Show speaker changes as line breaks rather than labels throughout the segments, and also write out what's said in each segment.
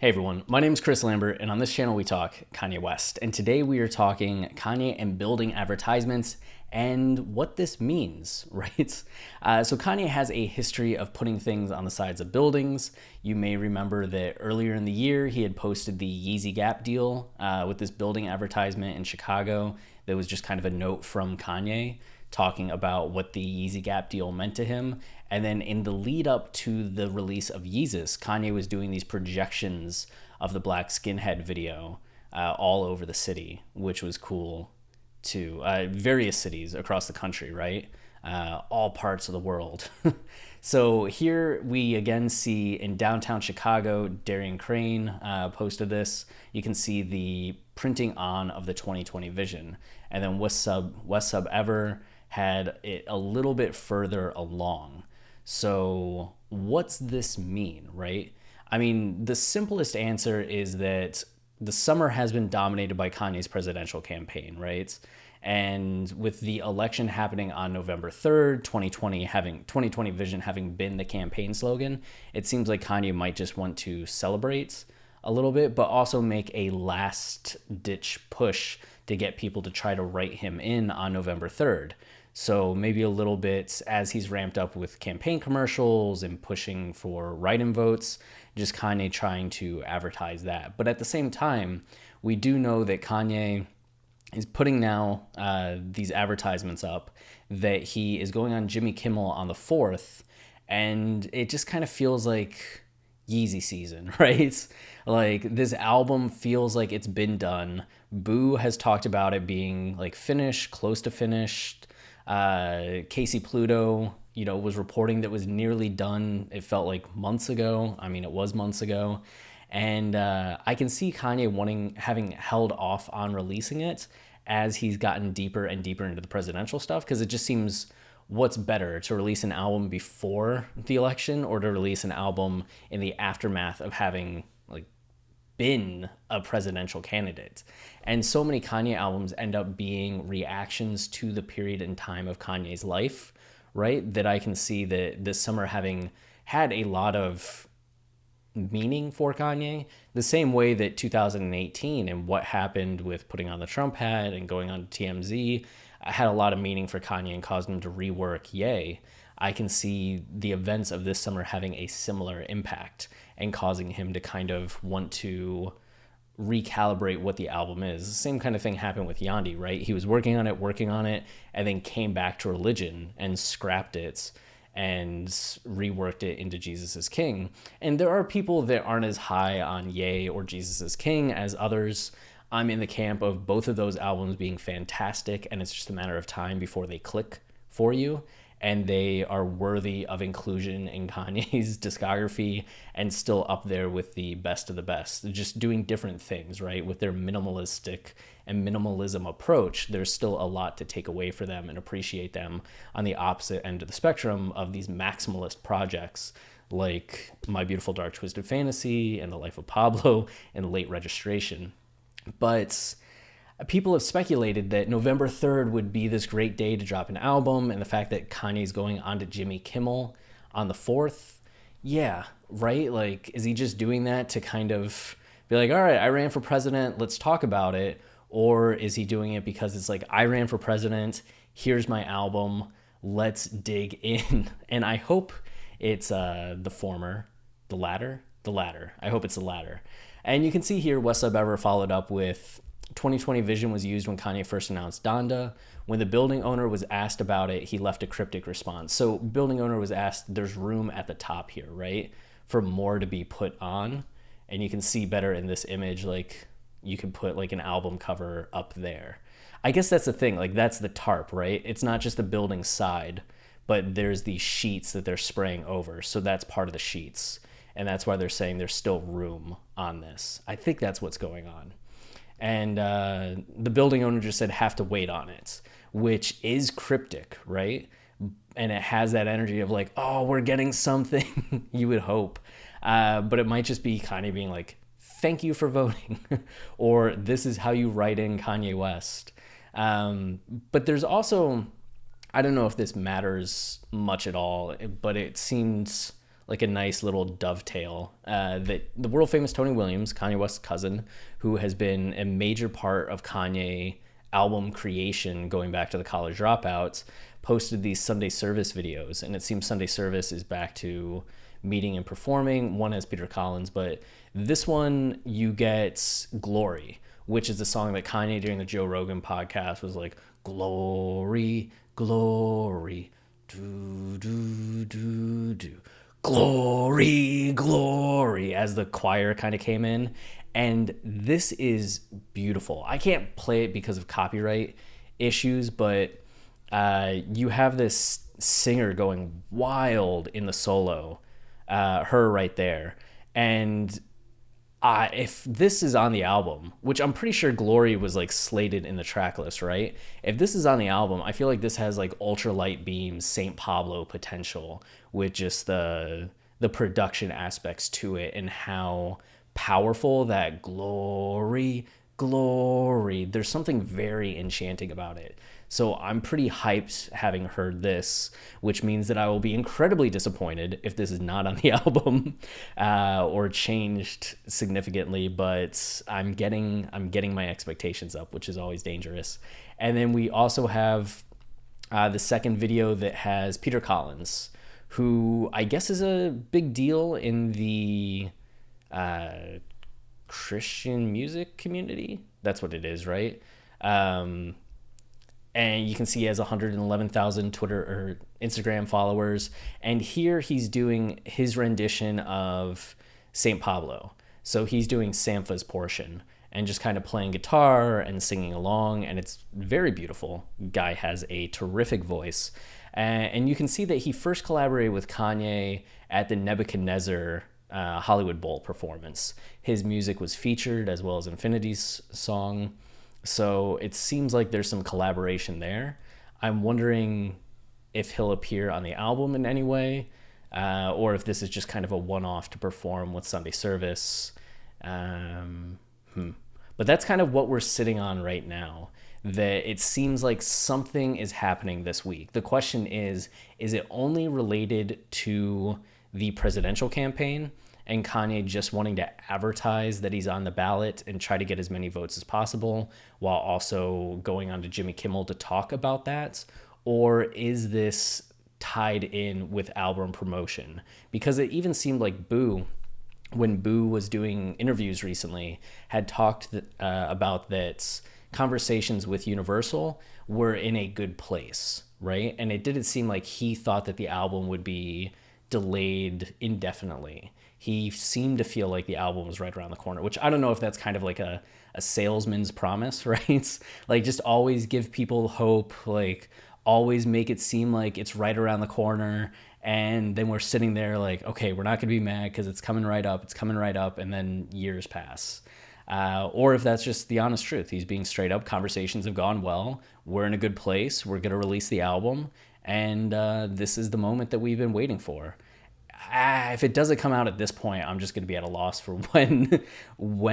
Hey everyone, my name is Chris Lambert, and on this channel we talk Kanye West. And today we are talking Kanye and building advertisements and what this means, right? So Kanye has a history of putting things on the sides of buildings. You may remember that earlier in the year he had posted the Yeezy Gap deal with this building advertisement in Chicago that was just kind of a note from Kanye talking about what the Yeezy Gap deal meant to him. And then in the lead up to the release of Yeezus, Kanye was doing these projections of the Black Skinhead video all over the city, which was cool too. Various cities across the country, right? All parts of the world. So here we again see in downtown Chicago, Darian Crane posted this. You can see the printing on of the 2020 vision. And then West Sub Ever had it a little bit further along. So what's this mean, right? I mean, the simplest answer is that the summer has been dominated by Kanye's presidential campaign, right? And with the election happening on November 3rd, 2020 vision having been the campaign slogan, it seems like Kanye might just want to celebrate a little bit, but also make a last ditch push to get people to try to write him in on November 3rd. So maybe a little bit as he's ramped up with campaign commercials and pushing for write-in votes, just Kanye trying to advertise that. But at the same time, we do know that Kanye is putting now these advertisements up that he is going on Jimmy Kimmel on the 4th, and it just kind of feels like Yeezy season, right? Like this album feels like it's been done. Boo has talked about it being like finished, close to finished. Casey Pluto, was reporting that was nearly done. It felt like months ago. I mean, it was months ago. And I can see Kanye having held off on releasing it as he's gotten deeper and deeper into the presidential stuff, because it just seems, what's better, to release an album before the election or to release an album in the aftermath of having been a presidential candidate? And so many Kanye albums end up being reactions to the period in time of Kanye's life, right? That I can see that this summer having had a lot of meaning for Kanye, the same way that 2018 and what happened with putting on the Trump hat and going on TMZ had a lot of meaning for Kanye and caused him to rework Ye. I can see the events of this summer having a similar impact and causing him to kind of want to recalibrate what the album is. The same kind of thing happened with Yandhi, right? He was working on it, and then came back to religion and scrapped it and reworked it into Jesus is King. And there are people that aren't as high on Ye or Jesus is King as others. I'm in the camp of both of those albums being fantastic, and it's just a matter of time before they click for you and they are worthy of inclusion in Kanye's discography and still up there with the best of the best. They're just doing different things, right? With their minimalistic and minimalism approach, there's still a lot to take away for them and appreciate them on the opposite end of the spectrum of these maximalist projects like My Beautiful Dark Twisted Fantasy and The Life of Pablo and Late Registration. But people have speculated that November 3rd would be this great day to drop an album, and the fact that Kanye's going on to Jimmy Kimmel on the 4th. Yeah, right? Like, is he just doing that to kind of be like, all right, I ran for president, let's talk about it? Or is he doing it because it's like, I ran for president, here's my album, let's dig in? And I hope it's the former, the latter. I hope it's the latter. And you can see here, West Sub Ever followed up with 2020 vision was used when Kanye first announced DONDA. When the building owner was asked about it, he left a cryptic response. So building owner was asked, there's room at the top here, right? For more to be put on. And you can see better in this image, like you can put like an album cover up there. I guess that's the thing, like that's the tarp, right? It's not just the building side, but there's these sheets that they're spraying over. So that's part of the sheets. And that's why they're saying there's still room on this. I think that's what's going on. And the building owner just said, have to wait on it, which is cryptic, right? And it has that energy of like, oh, we're getting something, you would hope. But it might just be kind of being like, thank you for voting, or this is how you write in Kanye West. But there's also, I don't know if this matters much at all, but it seems like a nice little dovetail that the world famous Tony Williams, Kanye West's cousin, who has been a major part of Kanye album creation going back to the College Dropouts, posted these Sunday Service videos. And it seems Sunday Service is back to meeting and performing. One has Peter Collins, but this one you get Glory, which is the song that Kanye during the Joe Rogan podcast was like, glory, glory, do, do, do, do. Glory, glory, as the choir kind of came in. And this is beautiful. I can't play it because of copyright issues, but you have this singer going wild in the solo, her right there. And if this is on the album, which I'm pretty sure Glory was like slated in the track list, right? If this is on the album, I feel like this has like ultralight beams, St. Pablo potential with just the production aspects to it and how powerful that glory, glory. There's something very enchanting about it. So I'm pretty hyped having heard this, which means that I will be incredibly disappointed if this is not on the album or changed significantly. But I'm getting my expectations up, which is always dangerous. And then we also have the second video that has Peter Collins, who I guess is a big deal in the Christian music community. That's what it is, right? And you can see he has 111,000 Twitter or Instagram followers. And here he's doing his rendition of St. Pablo. So he's doing Sampha's portion and just kind of playing guitar and singing along. And it's very beautiful. Guy has a terrific voice. And you can see that he first collaborated with Kanye at the Nebuchadnezzar Hollywood Bowl performance. His music was featured as well as Infinity's song. So it seems like there's some collaboration there. I'm wondering if he'll appear on the album in any way, or if this is just kind of a one-off to perform with Sunday Service. But that's kind of what we're sitting on right now, that it seems like something is happening this week. The question is it only related to the presidential campaign and Kanye just wanting to advertise that he's on the ballot and try to get as many votes as possible while also going on to Jimmy Kimmel to talk about that? Or is this tied in with album promotion? Because it even seemed like Boo, when Boo was doing interviews recently, had talked about that conversations with Universal were in a good place, right? And it didn't seem like he thought that the album would be delayed indefinitely. He seemed to feel like the album was right around the corner, which I don't know if that's kind of like a salesman's promise, right? Like just always give people hope, like always make it seem like it's right around the corner. And then we're sitting there like, okay, we're not going to be mad because it's coming right up. It's coming right up. And then years pass. Or if that's just the honest truth. He's being straight up. Conversations have gone well. We're in a good place. We're going to release the album. And this is the moment that we've been waiting for. If it doesn't come out at this point, I'm just going to be at a loss for when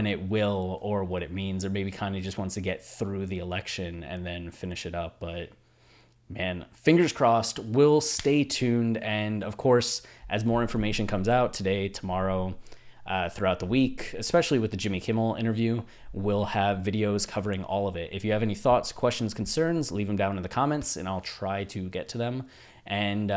it will or what it means. Or maybe Kanye just wants to get through the election and then finish it up. But man, fingers crossed. We'll stay tuned. And of course, as more information comes out today, tomorrow, throughout the week, especially with the Jimmy Kimmel interview, we'll have videos covering all of it. If you have any thoughts, questions, concerns, leave them down in the comments and I'll try to get to them. And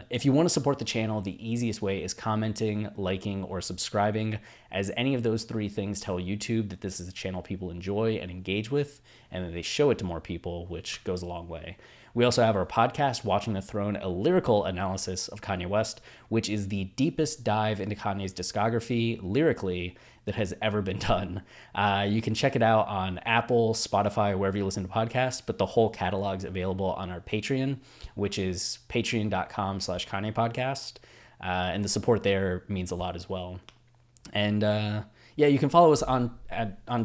if you want to support the channel, the easiest way is commenting, liking, or subscribing, as any of those three things tell YouTube that this is a channel people enjoy and engage with, and that they show it to more people, which goes a long way. We also have our podcast, Watching the Throne, a lyrical analysis of Kanye West, which is the deepest dive into Kanye's discography lyrically that has ever been done. You can check it out on Apple, Spotify, wherever you listen to podcasts, but the whole catalog's available on our Patreon, which is patreon.com/Kanye podcast. And the support there means a lot as well. And yeah, you can follow us on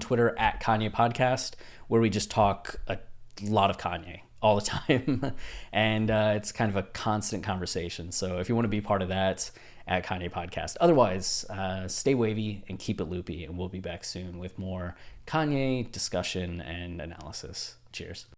Twitter at Kanye Podcast, where we just talk a lot of Kanye all the time. And it's kind of a constant conversation. So if you want to be part of that, at Kanye Podcast. Otherwise, stay wavy and keep it loopy, and we'll be back soon with more Kanye discussion and analysis. Cheers.